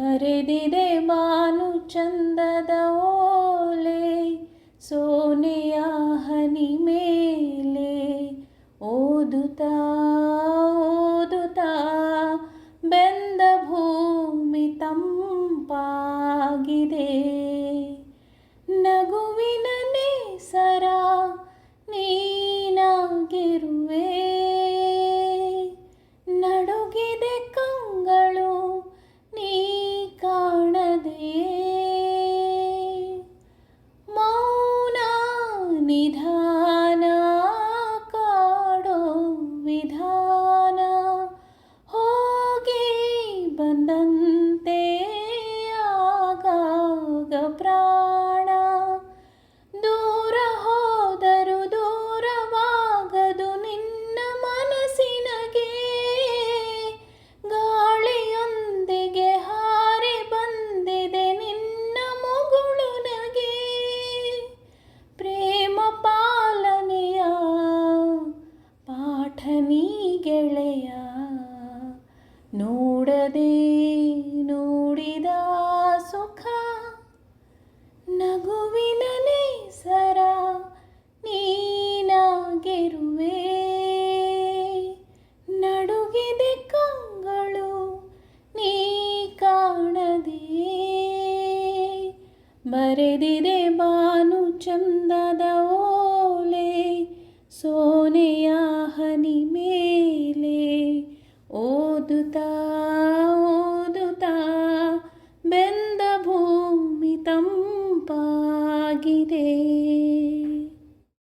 ಬರೆದಿದೆ ಬಾನು ಚಂದದ ಓಲೆ ಸೋನೆಯ ಹನಿ ಮೇಲೆ ಓದುತ್ತಾ ಓದುತ್ತಾ ಬೆಂದ ಭೂಮಿ ತಂಪಾಗಿದೆ. ನಗುವಿನ ನೇಸರ ನೀನಾಗಿರುವೆ, ನಡುಗಿದೆ ಕಂಗಳು ನೀ ಕಾಣದೆಯೇ. ಮೌನ ನಿಧಾನ ಕಾಡೋ ವಿಧಾನ, ಹೋಗಿ ಬಂದಂತೆ ಆಗಾಗ ಪ್ರಾಣ. ದೂರ ಹೋದರೂ ದೂರವಾಗದು ನಿನ್ನ ಮನಸ್ಸಿನಗೆ, ಗಾಳಿಯೊಂದಿಗೆ ಹಾರಿ ಬಂದಿದೆ ನಿನ್ನ ಮುಗುಳು ನಗೆ. ಪ್ರೇಮ ಪಾಲನೆಯ ಪಾಠ ನೀ ಗೆಳೆಯ, ನೋಡದೆ ನೋಡಿದ ಸುಖ. ನಗುವಿನ ನೇಸರ ನೀನಾಗಿರುವೆ, ನಡುಗಿದೆ ಕಂಗಳು ನೀ ಕಾಣದೆಯೇ. ಬರೆದಿದೆ ಬಾನು ಚಂದದ ಓಲೆ ಸೋನೆಯ ಹನಿ ಮೇಲೆ ಓದುತ್ತಾ ಓದುತ್ತಾ ಬೆಂದ ಭೂಮಿ ತಂಪಾಗಿದೆ.